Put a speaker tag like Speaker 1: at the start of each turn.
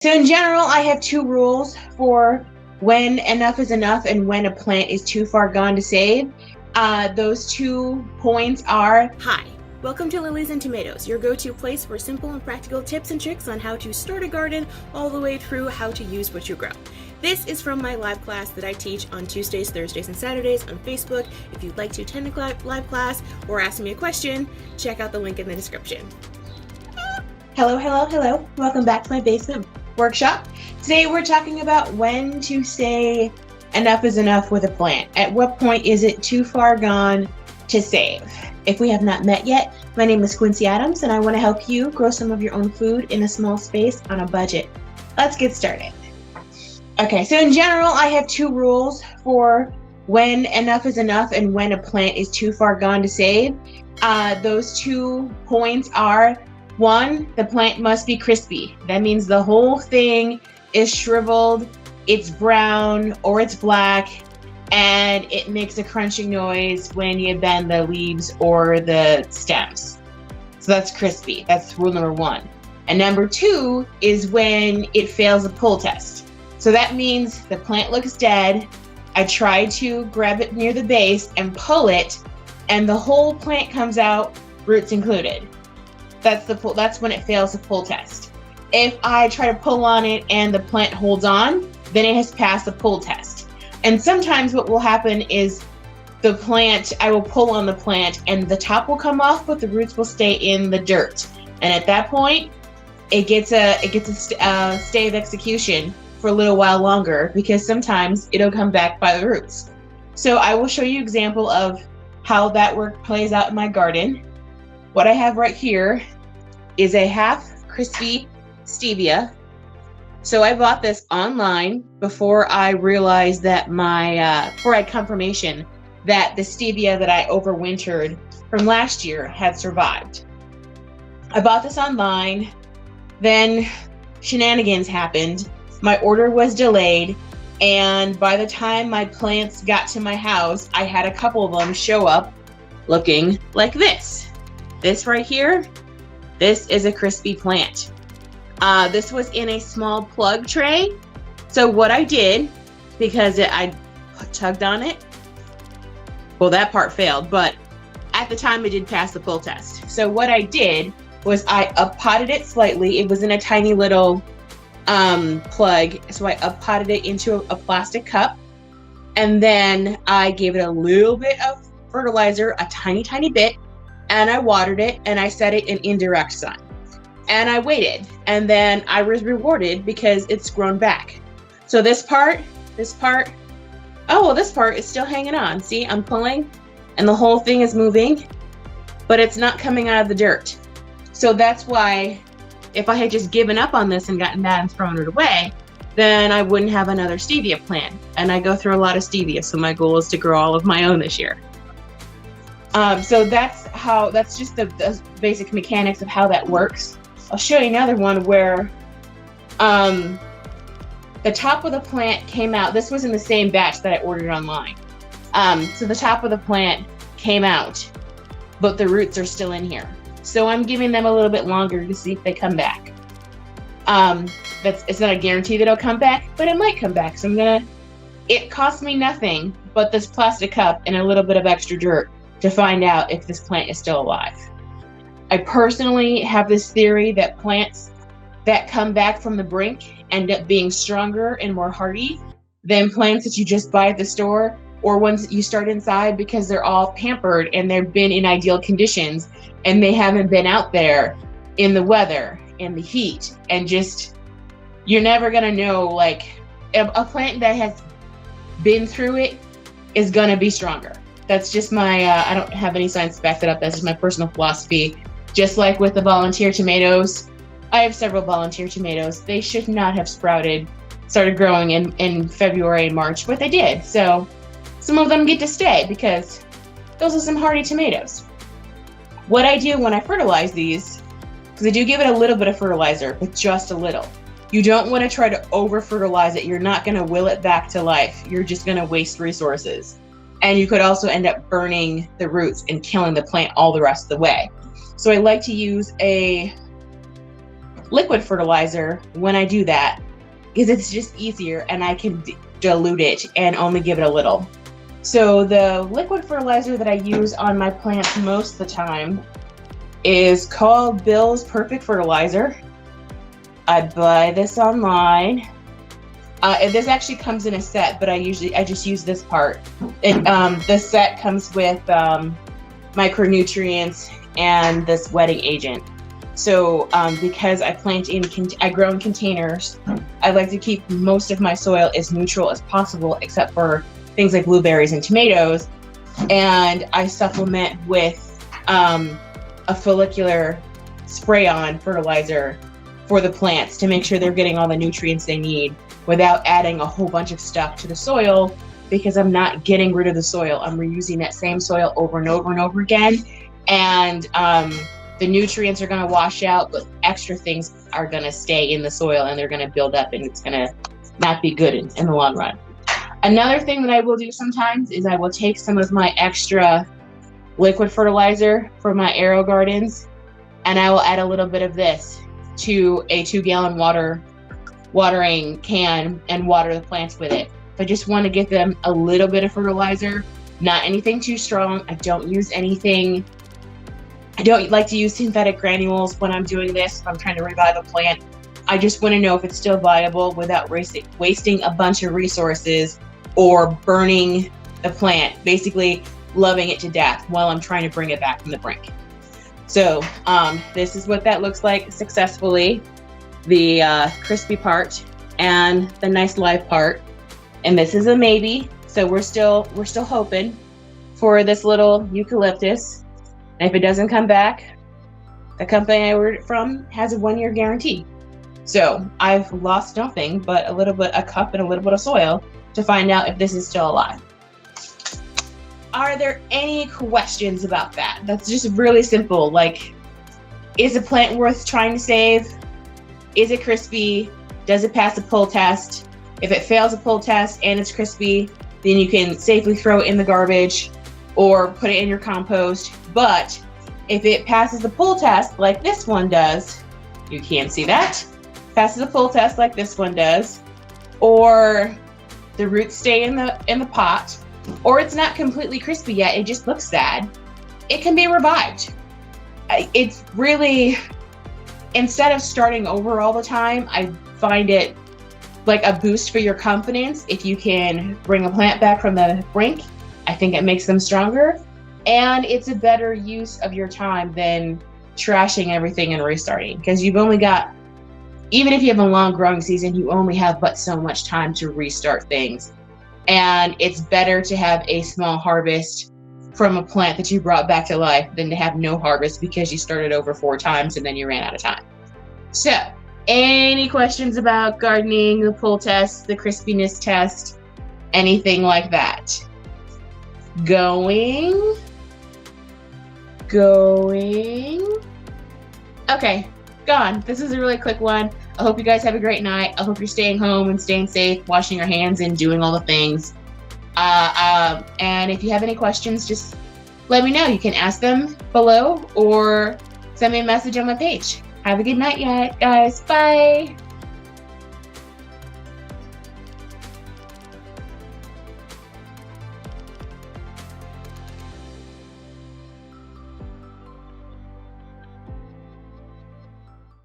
Speaker 1: So in general, I have two rules for when enough is enough and when a plant is too far gone to save. Those 2 points are...
Speaker 2: Hi, welcome to Lilies and Tomatoes, your go-to place for simple and practical tips and tricks on how to start a garden all the way through how to use what you grow. This is from my live class that I teach on Tuesdays, Thursdays, and Saturdays on Facebook. If you'd like to attend a live class or ask me a question, check out the link in the description.
Speaker 1: Hello. Welcome back to my basement workshop. Today we're talking about when to say enough is enough with a plant. At what point is it too far gone to save? If we have not met yet, my name is Quincy Adams and I want to help you grow some of your own food in a small space on a budget. Let's get started. Okay, so in general, I have 2 rules for when enough is enough and when a plant is too far gone to save. Those 2 points are: 1, the plant must be crispy. That means the whole thing is shriveled, it's brown or it's black, and it makes a crunching noise when you bend the leaves or the stems. So that's crispy. That's rule number 1. And number 2 is when it fails a pull test. So that means the plant looks dead. I try to grab it near the base and pull it, and the whole plant comes out, roots included. That's when it fails the pull test. If I try to pull on it and the plant holds on, then it has passed the pull test. And sometimes what will happen is I will pull on the plant and the top will come off, but the roots will stay in the dirt. And at that point, it gets a stay of execution for a little while longer, because sometimes it'll come back by the roots. So I will show you an example of how that work plays out in my garden. What I have right here is a half crispy Stevia. So I bought this online before I realized that before I had confirmation that the Stevia that I overwintered from last year had survived. I bought this online, then shenanigans happened. My order was delayed, and by the time my plants got to my house, I had a couple of them show up looking like this. This right here, this is a crispy plant. This was in a small plug tray. So what I did, because I tugged on it, well, that part failed, but at the time it did pass the pull test. So what I did was I up-potted it slightly. It was in a tiny little plug, so I up-potted it into a plastic cup, and then I gave it a little bit of fertilizer, a tiny bit, and I watered it, and I set it in indirect sun. And I waited, and then I was rewarded because it's grown back. So this part, oh, well, this part is still hanging on. See, I'm pulling, and the whole thing is moving, but it's not coming out of the dirt. So that's why, if I had just given up on this and gotten mad and thrown it away, then I wouldn't have another Stevia plant. And I go through a lot of Stevia, so my goal is to grow all of my own this year. So that's just the basic mechanics of how that works. I'll show you another one where the top of the plant came out. This was in the same batch that I ordered online. So the top of the plant came out, but the roots are still in here. So I'm giving them a little bit longer to see if they come back. It's not a guarantee that it'll come back, but it might come back. So it cost me nothing but this plastic cup and a little bit of extra dirt to find out if this plant is still alive. I personally have this theory that plants that come back from the brink end up being stronger and more hardy than plants that you just buy at the store, or ones that you start inside, because they're all pampered and they've been in ideal conditions and they haven't been out there in the weather and the heat, and just, you're never gonna know, like, a plant that has been through it is gonna be stronger. That's just my, I don't have any science to back that up. That's just my personal philosophy. Just like with the volunteer tomatoes, I have several volunteer tomatoes. They should not have started growing in February and March, but they did. So some of them get to stay because those are some hardy tomatoes. What I do when I fertilize these, because I do give it a little bit of fertilizer, but just a little. You don't want to try to over fertilize it. You're not going to will it back to life. You're just going to waste resources. And you could also end up burning the roots and killing the plant all the rest of the way. So I like to use a liquid fertilizer when I do that, because it's just easier and I can dilute it and only give it a little. So the liquid fertilizer that I use on my plants most of the time is called Bill's Perfect Fertilizer. I buy this online. And this actually comes in a set, but I just use this part. The set comes with micronutrients and this wetting agent. So because I grow in containers, I like to keep most of my soil as neutral as possible, except for things like blueberries and tomatoes. And I supplement with a follicular spray-on fertilizer for the plants to make sure they're getting all the nutrients they need without adding a whole bunch of stuff to the soil, because I'm not getting rid of the soil. I'm reusing that same soil over and over and over again. And the nutrients are going to wash out, but extra things are going to stay in the soil and they're going to build up, and it's going to not be good in the long run. Another thing that I will do sometimes is I will take some of my extra liquid fertilizer for my arrow gardens, and I will add a little bit of this to a 2-gallon watering can and water the plants with it. I just want to give them a little bit of fertilizer, not anything too strong. I don't like to use synthetic granules when I'm doing this, if I'm trying to revive a plant. I just want to know if it's still viable without wasting a bunch of resources or burning the plant, basically loving it to death while I'm trying to bring it back from the brink. So this is what that looks like successfully. The crispy part and the nice live part. And this is a maybe. So we're still hoping for this little eucalyptus. And if it doesn't come back, the company I ordered it from has a 1-year guarantee. So I've lost nothing but a cup and a little bit of soil to find out if this is still alive. Are there any questions about that? That's just really simple. Like, is a plant worth trying to save? Is it crispy? Does it pass a pull test? If it fails a pull test and it's crispy, then you can safely throw it in the garbage or put it in your compost. But if it passes the pull test like this one does, you can't see that, passes a pull test like this one does, or the roots stay in the pot, or it's not completely crispy yet, it just looks sad, it can be revived. It's really, instead of starting over all the time, I find it like a boost for your confidence if you can bring a plant back from the brink. I think it makes them stronger, and it's a better use of your time than trashing everything and restarting, because you've only got, even if you have a long growing season, you only have but so much time to restart things. And it's better to have a small harvest from a plant that you brought back to life than to have no harvest because you started over 4 times and then you ran out of time. So, any questions about gardening, the pull test, the crispiness test, anything like that? Going. Okay, gone. This is a really quick one. I hope you guys have a great night. I hope you're staying home and staying safe, washing your hands and doing all the things. And if you have any questions, just let me know. You can ask them below or send me a message on my page. Have a good night, guys. Bye.